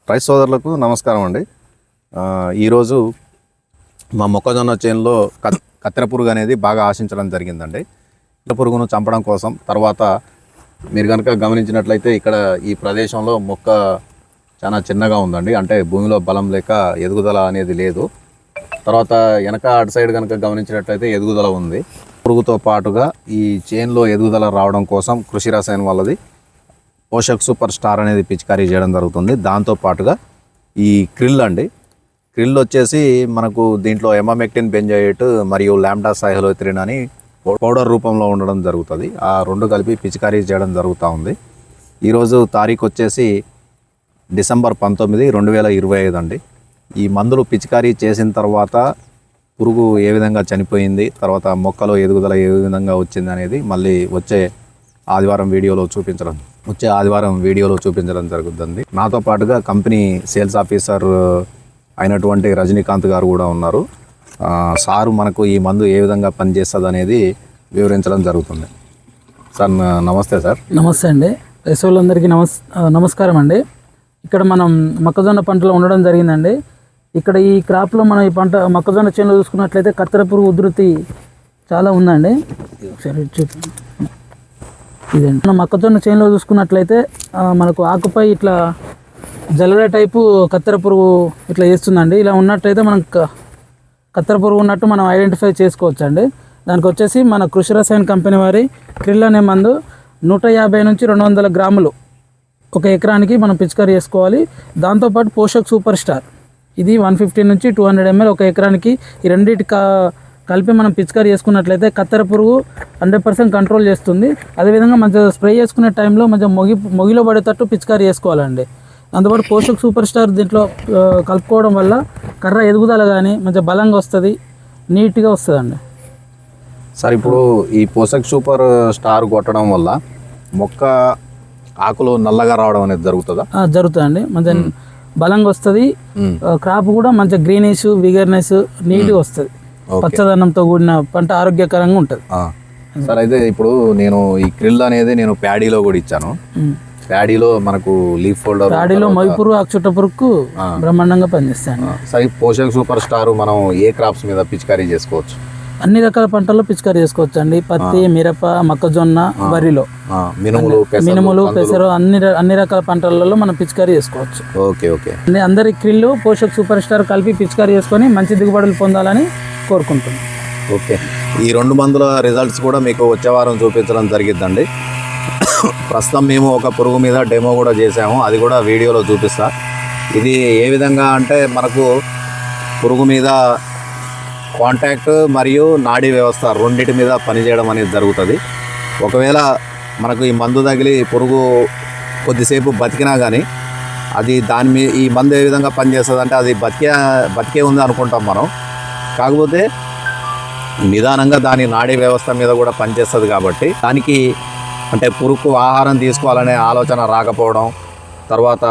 రైతు సోదరులకు నమస్కారం అండి. ఈరోజు మా మొక్కజొన్న చేనులో కత్తెర పురుగు అనేది బాగా ఆశించడం జరిగిందండి. కత్తెర పురుగును చంపడం కోసం తర్వాత మీరు కనుక గమనించినట్లయితే ఇక్కడ ఈ ప్రదేశంలో మొక్క చాలా చిన్నగా ఉందండి. అంటే భూమిలో బలం లేక ఎదుగుదల అనేది లేదు. తర్వాత వెనక అటు సైడ్ కనుక గమనించినట్లయితే ఎదుగుదల ఉంది. పురుగుతో పాటుగా ఈ చేనులో ఎదుగుదల రావడం కోసం కృషి రసాయనం వల్లది పోషక్ సూపర్ స్టార్ అనేది పిచికారీ చేయడం జరుగుతుంది. దాంతోపాటుగా ఈ క్రిల్ అండి, క్రిల్ వచ్చేసి మనకు దీంట్లో ఎమామెక్టిన్ బెంజోయేట్ మరియు లాంబ్డా సైహలోథ్రిన్ అని పౌడర్ రూపంలో ఉండడం జరుగుతుంది. ఆ రెండు కలిపి పిచికారీ చేయడం జరుగుతూ ఉంది. ఈరోజు తారీఖు వచ్చేసి డిసెంబర్ 19, 2025 అండి. ఈ మందులు పిచికారీ చేసిన తర్వాత పురుగు ఏ విధంగా చనిపోయింది, తర్వాత మొక్కలో ఎదుగుదల ఏ విధంగా వచ్చింది అనేది మళ్ళీ వచ్చే ఆదివారం వీడియోలో చూపించడం జరుగుతుంది. నాతో పాటుగా కంపెనీ సేల్స్ ఆఫీసర్ అయినటువంటి రజనీకాంత్ గారు కూడా ఉన్నారు. సారు మనకు ఈ మందు ఏ విధంగా పనిచేస్తుంది అనేది వివరించడం జరుగుతుంది. సార్ నమస్తే. సార్ నమస్తే అండి. రైతులందరికీ నమస్కారం అండి. ఇక్కడ మనం మొక్కజొన్న పంటలో ఉండడం జరిగిందండి. ఇక్కడ ఈ క్రాప్లో మనం ఈ పంట మొక్కజొన్న చేనులో చూసుకున్నట్లయితే కత్తెర పురుగు ఉధృతి చాలా ఉందండి. సరే చూడండి, ఇదండి మనం మొక్కజొన్న చేనులో చూసుకున్నట్లయితే మనకు ఆకుపై ఇట్లా జల్లెడ టైపు కత్తెర పురుగు ఇట్లా చేస్తుందండి. ఇలా ఉన్నట్లయితే మనం కత్తెర పురుగు ఉన్నట్టు మనం ఐడెంటిఫై చేసుకోవచ్చు అండి. దానికి వచ్చేసి మన కృషి రసాయన కంపెనీ వారి క్రిల్ అనే మందు 150 నుంచి 200 గ్రాములు ఒక ఎకరానికి మనం పిచికారీ చేసుకోవాలి. దాంతోపాటు పోషక్ సూపర్ స్టార్ ఇది 150 నుంచి 200 ml ఒక ఎకరానికి ఈ రెండింటి కలిపి మనం పిచికారీ చేసుకున్నట్లయితే కత్తెర పురుగు 100% కంట్రోల్ చేస్తుంది. అదేవిధంగా మంచిగా స్ప్రే చేసుకునే టైంలో మంచిగా మొగిలో పడేటట్టు పిచికారీ చేసుకోవాలండి. దాంతోపాటు పోషక్ సూపర్ స్టార్ దీంట్లో కలుపుకోవడం వల్ల కర్ర ఎదుగుదల కానీ మంచిగా బలంగా వస్తుంది, నీట్గా వస్తుందండి. సార్ ఇప్పుడు ఈ పోషక్ సూపర్ స్టార్ కొట్టడం వల్ల మొక్క ఆకులు నల్లగా రావడం అనేది జరుగుతుందా? జరుగుతుందండి. మంచిగా బలంగా వస్తుంది. క్రాప్ కూడా మంచిగా గ్రీనిష్ విగర్నెస్ నీట్గా వస్తుంది. పచ్చదనంతో కూడిన పంట ఆరోగ్యకరంగా ఉంటుంది. సార్ అయితే ఇప్పుడు నేను ఈ క్రిల్ అనేది నేను ప్యాడీలో కూడా ఇచ్చాను. ప్యాడీలో మనకు లీఫ్ ఫోల్డర్, ప్యాడీలో మొయ్యి అక్షుట పురుగు బ్రహ్మాండంగా పనిచేస్తాను. సార్ పోషక్ సూపర్ స్టార్ మనం ఏ క్రాప్స్ మీద పిచికారీ చేసుకోవచ్చు? అన్ని రకాల పంటల్లో పిచికారీ చేసుకోవచ్చు అండి. పత్తి, మిరప, మొక్కజొన్న, వరిలో మినుములు, పెసరు అన్ని రకాల పంటలలో మనం పిచికారీ చేసుకోవచ్చు. Okay okay. అందరి క్రిల్లు పోషక్ సూపర్ స్టార్ కలిపి పిచికారీ చేసుకొని మంచి దిగుబడులు పొందాలని కోరుకుంటున్నాం. ఓకే. ఈ 2 మందుల రిజల్ట్స్ కూడా మీకు వచ్చే వారం చూపించడం జరిగిద్దండి. ప్రస్తుతం మేము ఒక పురుగు మీద డెమో కూడా చేసాము, అది కూడా వీడియోలో చూపిస్తా. ఇది ఏ విధంగా అంటే మనకు పురుగు మీద కాంటాక్ట్ మరియు నాడీ వ్యవస్థ రెండింటి మీద పనిచేయడం అనేది జరుగుతుంది. ఒకవేళ మనకు ఈ మందు తగిలి పురుగు కొద్దిసేపు బతికినా కానీ అది ఈ మందు ఏ విధంగా పనిచేస్తుంది అంటే అది బతికే ఉంది అనుకుంటాం మనం. కాకపోతే నిదానంగా దాని నాడీ వ్యవస్థ మీద కూడా పనిచేస్తుంది. కాబట్టి దానికి అంటే పురుగుకు ఆహారం తీసుకోవాలనే ఆలోచన రాకపోవడం, తర్వాత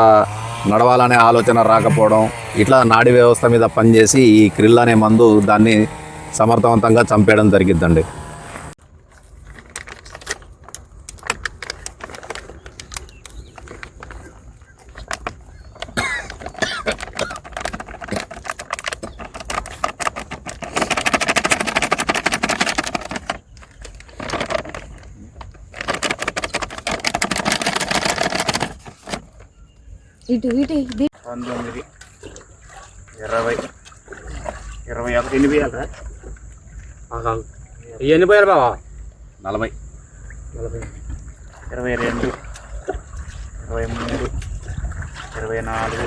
నడవాలనే ఆలోచన రాకపోవడం, ఇట్లా నాడీ వ్యవస్థ మీద పనిచేసి ఈ క్రిల్ అనే మందు దాన్ని సమర్థవంతంగా చంపేయడం జరిగిద్దండి. ఇటు 19, 20, 21 ఎన్ని పోయాలరా? ఎన్ని పోయాలి బావా? 40, 22, 23, 24,